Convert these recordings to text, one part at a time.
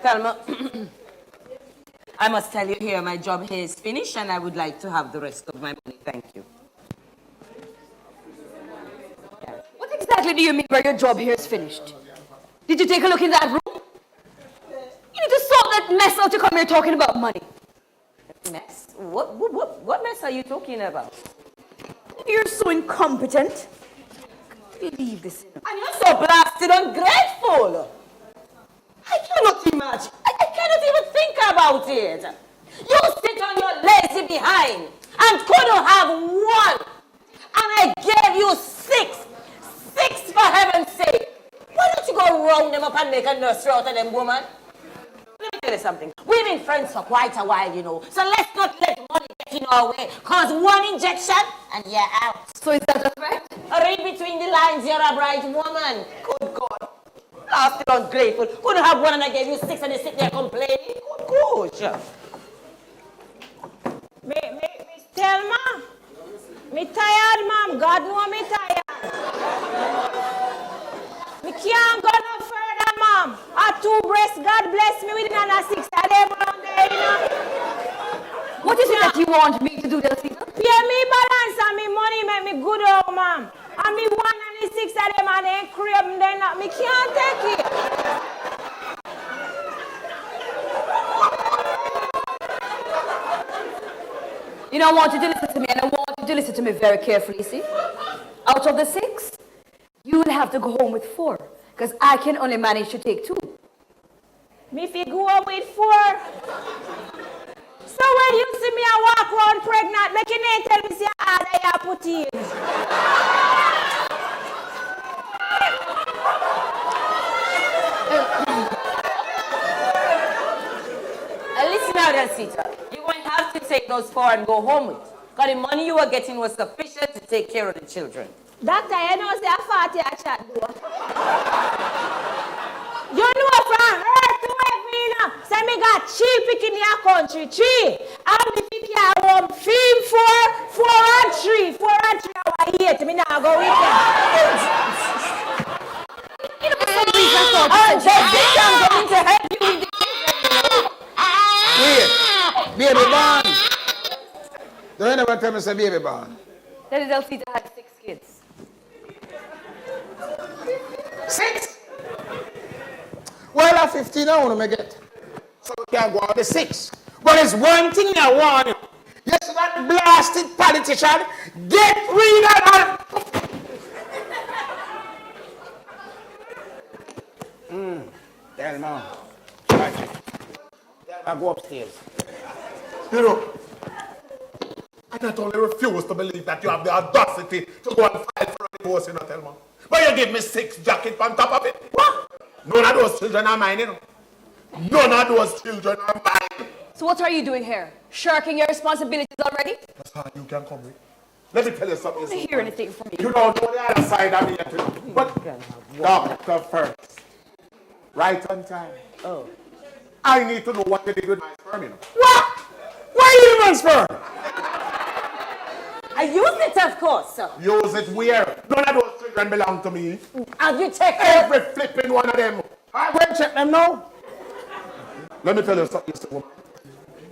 Thelma, I must tell you here, my job here is finished and I would like to have the rest of my money. Thank you. Yes. What exactly do you mean by your job here is finished? Did you take a look in that room? You need to sort that mess out to come here talking about money. Mess? What mess are you talking about? You're so incompetent. I can't believe this. And you're so blasted ungrateful. I cannot imagine. I cannot even think about it. You sit on your lazy behind and couldn't have one. And I gave you six. Six for heaven's sake. Why don't you go round them up and make a nursery out of them, woman? Let me tell you something. We've been friends for quite a while, you know. So let's not let money get in our way. Cause one injection and you're out. So is that a threat? Read between the lines, you're a bright woman. Good God. Last ungrateful. Couldn't have one and I gave you six and you sit there complaining. Good gosh. Miss Thelma, me tired, ma'am. God know me tired. Me can't go no further, ma'am. I two breasts, God bless me with another six. I live around there, you know. What is it that you want me to do, Delphine? Pay me balance and me money make me good, oh, ma'am. And me one and the six of them and they crib and they not. Me can't take it. You know, I want you to listen to me, and I want you to listen to me very carefully, see? Out of the six, you will have to go home with 4, because I can only manage to take 2. Me if you go home with 4. So when you see me I walk around pregnant, make your name tell me say ah that you put in. Listen now, Rosita. You won't have to take those 4 and go home with. Because the money you were getting was sufficient to take care of the children. Doctor, you know say a 40 a chat do. You know from her to heaven, you know. Say me got 3 picking in your country, 3. And me pick your home, 4 and 3. 4 and 3 hour 8. Me now go with them. You know, for some reason I thought I'm going to help you with the Wait, baby born. Don't you never tell me say baby born? Daddy Delphine had 6 kids. 6? Well, at 15 I want to make it. So we can go on the 6. But there's one thing I want you. Yes, that blasted politician, get rid of her. Tell me. I go upstairs. You know, I not only refuse to believe that you have the audacity to go and file for a divorce, you know, Thelma. But you give me 6 jackets on top of it. What? None of those children are mine, you know. None of those children are mine. So what are you doing here? Shirking your responsibilities already? That's how you can come with. Let me tell you something. I don't hear anything from you. You don't know the other side of me yet, you know. But doctor first. Right on time. Oh. I need to know what you did with my sperm, you know. What? Why you even sperm? I use it, of course. Use it where? None of those children belong to me. And you check Every flipping one of them. I will check them now. Let me tell you something, Mr. Woman.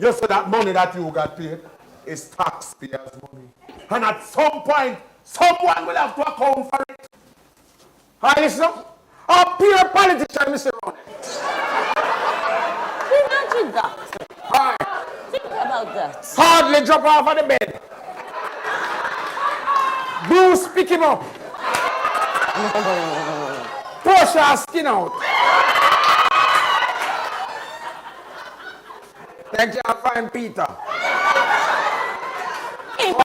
You said that money that you got paid is taxpayers' money. And at some point, someone will have to account for it. Hi, listen. A pure politician, Mr. Ronnie. Imagine that. Hi. Think about that. Hardly drop off of the bed. Bruce pick him up. Push her skin out. Then you find Peter.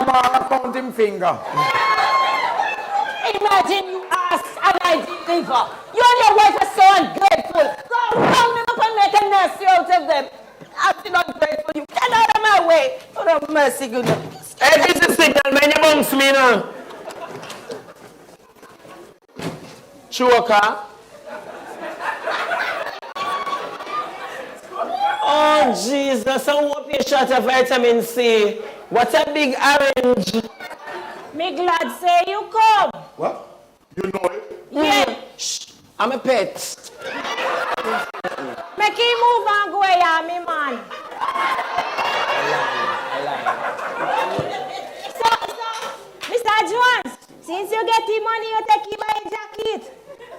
Mama count him finger. Imagine you ask and I deliver. You and your wife are so ungrateful. Go round them up and make a nursery out of them. Acting ungrateful. You get out of my way. For a mercy, goodness. Hey, this is signal, man. You amongst me now. Choker. Oh, Jesus, I hope you shot a vitamin C. What a big orange. Me glad say you come. What? You know it? Yeah. Shh, I'm a pet. Me Make him move and go here, me man. So, Mr. Jones, since you get the money, you take him buy a jacket.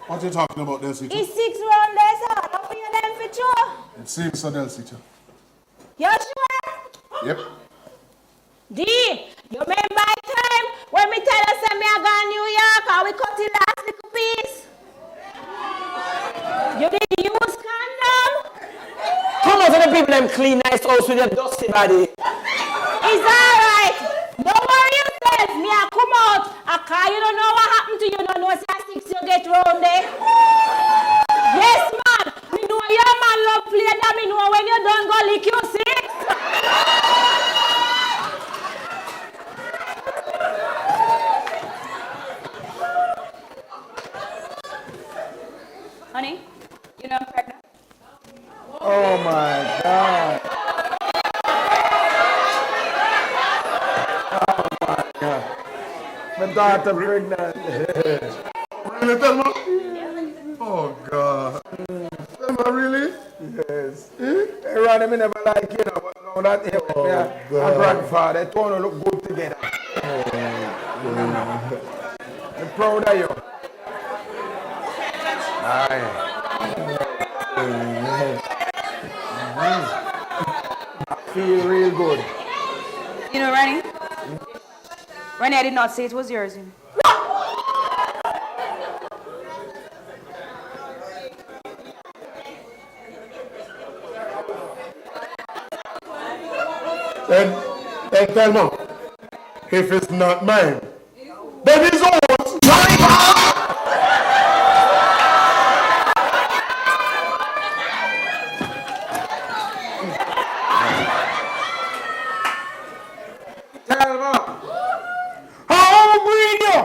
What are you talking about, Delcy? It's 6 round there, sir. How for you them for sure? It seems so, Delcy. You sure? Yep. D, you remember my time when me tell us that me I go to New York and we cut the last little piece? You did use condom? Come on, the people them clean nice house with their dusty body. It's alright. Don't worry yourself. Me I come out. You don't know what happened to you. You don't know say 6 you get round there. Yes, man. Me know your man love play that. Me know when you don't go lick your 6. Honey, you know I'm pregnant. Oh my God. Oh my God. My daughter pregnant. Really, Thelma? Oh, God. Thelma, really? Yes. Hey, Ronnie, me never like you know, but now that him and my grandfather, they told to look good together. I'm proud of you. Aye. I feel real good. You know, Ronnie? Ronnie, I did not say it was yours. You know. Then Thelma, if it's not mine, then it's yours. Driva! Thelma, how breed you?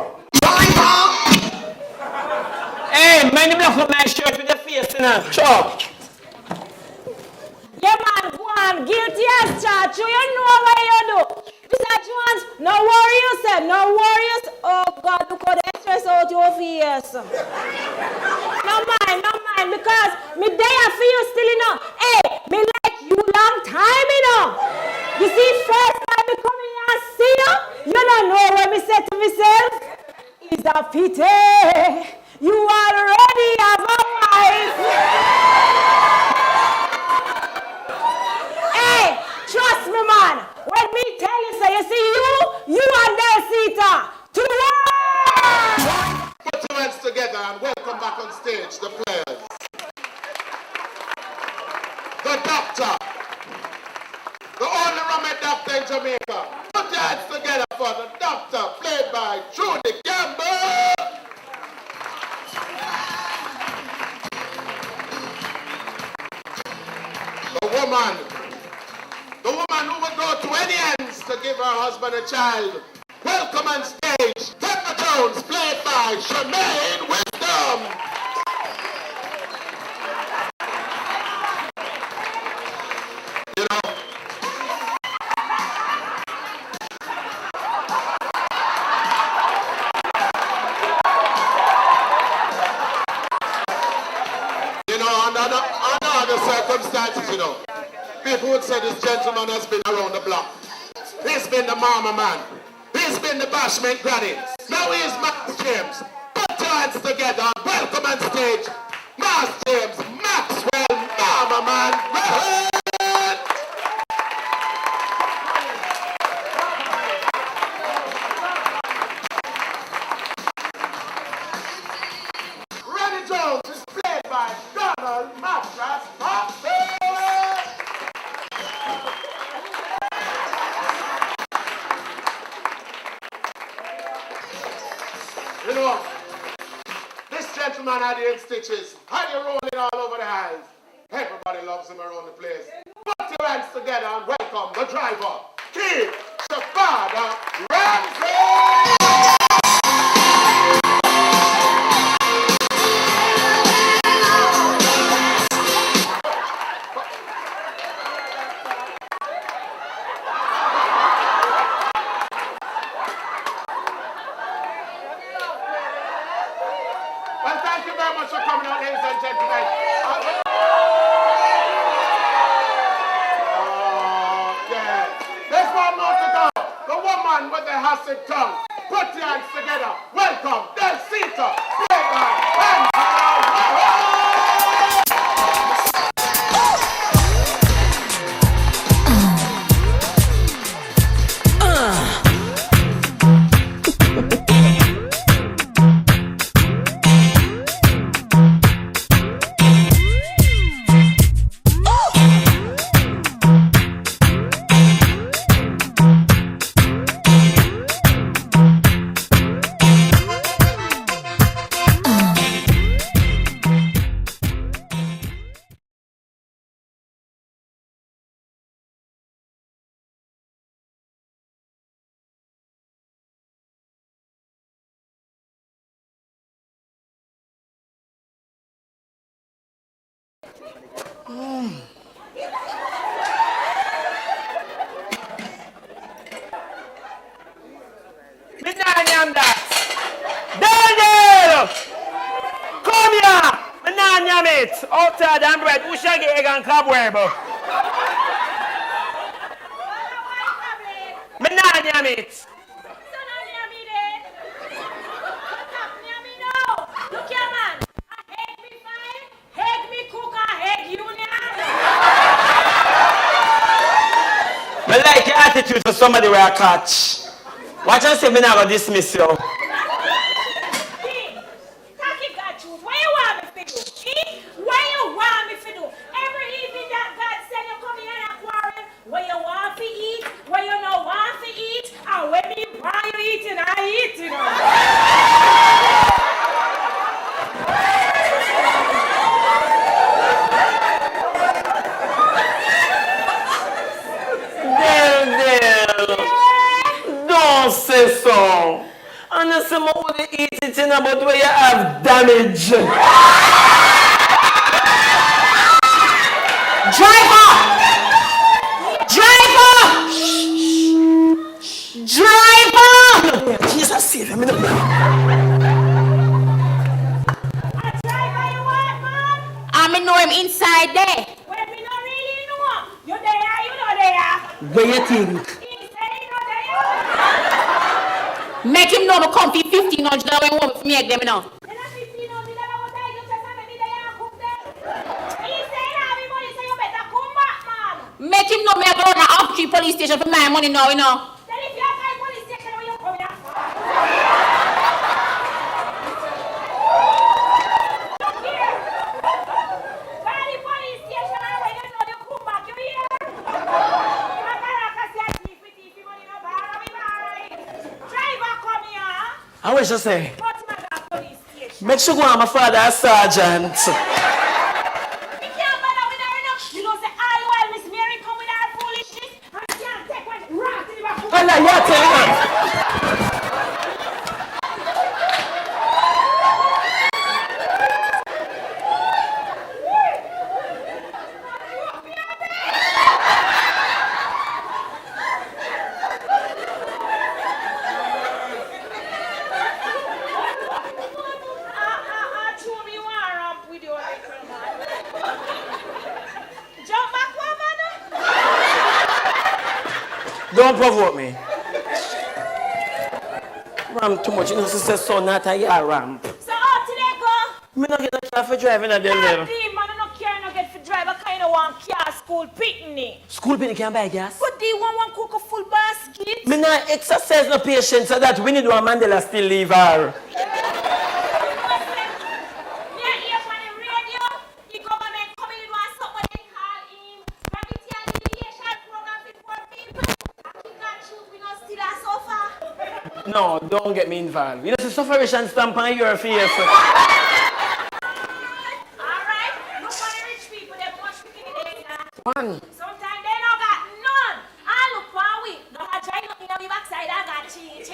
Hey, man, you block up my shirt with your face in a chop. Yeah, man, go on. Guilty as charged. You know what you do. Mr. Jones, no worry yourself. No worry yourself. Oh, God, look how they stress out your face. No mind, because me there for you still, you know. Hey, me like you long time, you know. You see, first time me come here and see you, you don't know what me say to myself. It's a pity. You already have a wife. Hey, trust me, man. When me tell you, say, you see you and Delcita to the world. Put your hands together and welcome back on stage the players. The doctor. The only Roman doctor in Jamaica. Put your hands together for the doctor, played by Trudy-Ann. The woman who would go to any ends to give her husband a child. Welcome on stage, Thelma Jones, played by Shemaine Wisdom. You know, under other circumstances, you know, people would say this gentleman has been around the block. He's been the mama man. He's been the bashment granny. Now he's Max James. Put your hands together. Welcome on stage, Max James Maxwell, mama man. Ronnie Jones is played by Donald Matras Thompson. You know, this gentleman had you in stitches, had you rolling all over the eyes. Everybody loves him around the place. Put your hands together and welcome the driver, Keith Shabada Ramsey! Well, thank you very much for coming out, ladies and gentlemen. acid tongue. Put your hands together. Welcome, Del Cito, Playboy, and Menanyam that. Daniel! Come here! Menanyam it! Outside and bread. Who shall get egg and cobweb? Menanyam it! Look here, man. I hate me fine, hate me cook, I hate union. I like your attitude for somebody where I catch. Watch and say me not gonna dismiss you. Taki got you. What you want me to do? What you want me to do? Every evening that God said you come here and quarrel, what you want to eat, what you don't want to eat, and when me buy you eating, I eat, you know. Don't say so. And I say, I want to eat it in about where you have damage. Driver! Driver! Driver! Jesus, save me. A driver you want, man? I know him inside there. Well, we don't really know. You there, you know there. Where you think? He say you know there. Make him know me come for 1,500 that we want to make them now. Then a 15 on the level what I you just have me there and cook them. He say everybody say you better come back, man. Make him know me I go to Uptree police station for my money now, you know. Then if you have my police station when you come here. Look here. Call the police station and when you know you come back, you hear? Driver come here. I wish I say, Go to my police station. make sure go on my father as sergeant. You can't bother with her enough. You know say all while Miss Mary come with her foolishness and she can't take one right to the back. Allah, you're telling her. Trudy, you want to ramp with your little man. Jump back, woman. Don't provoke me. Ramp too much. You know, sister, son, not a year ramp. So how today go? Me not get a car for driving at them God level. damn, man, I don't care no get for drive. I kind of want car school picnic. School penny can buy gas. But they want cook a full basket. Me not exercise no patience so that we need one Mandela still leave her. No, don't get me involved. You know, the sufferation stamp on your face. Alright, look for the rich people, they much picking it in. One. Sometimes they don't got none. I look for a week. Don't have try looking at me backside, I got chi.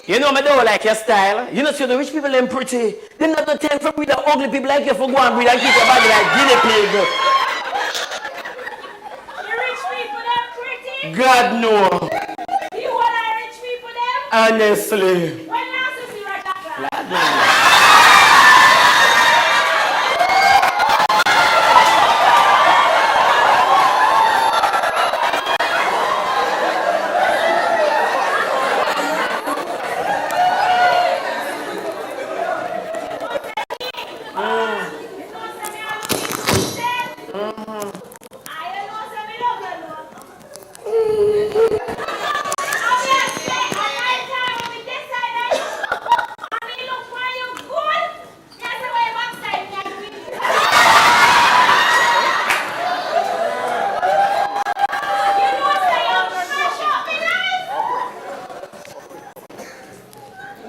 You know, I don't like your style. You know, see the rich people, them pretty. They not the time for breed the ugly people like you for go and breed and keep your body like guinea pig. The rich people, they're pretty. God no. You want the rich people, them? Honestly. When last you see right back?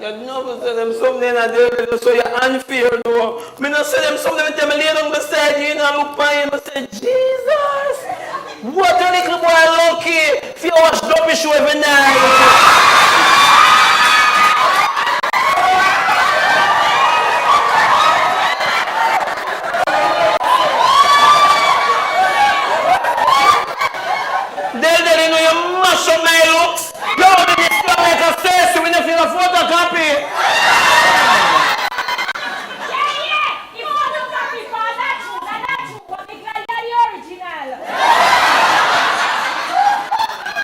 You never say them something and they so you're unfair though. Me not say them something and tell me lay down beside you and look by him and say, Jesus, what a little boy lucky if you watch Dumpy Show every night. You know you mash up my looks. Yo, this is like a face when you feel a photocopy. Yeah. You photocopy for that true. But the girl are the original.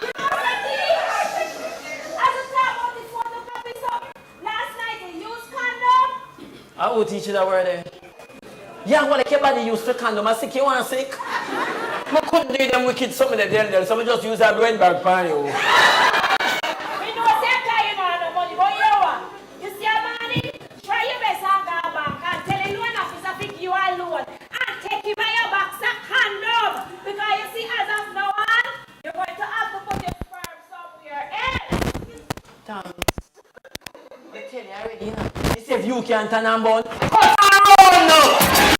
You know what? As you talk about the photocopy, so last night they used condom. I will teach you that word there. Yeah, well, I keep body use for condom. I sick, you want sick? I couldn't do them wicked something that they'll so I just use a brain bag for you. We know that guy, you know, no money, but you want. You see a man, try your best and go back and tell a loan officer pick you alone and take him by your back a condom. Because you see, as of now on, you're going to have to put your sperm somewhere else. Thanks. I tell you already, you know. He said if you can't turn and bone, cut and run!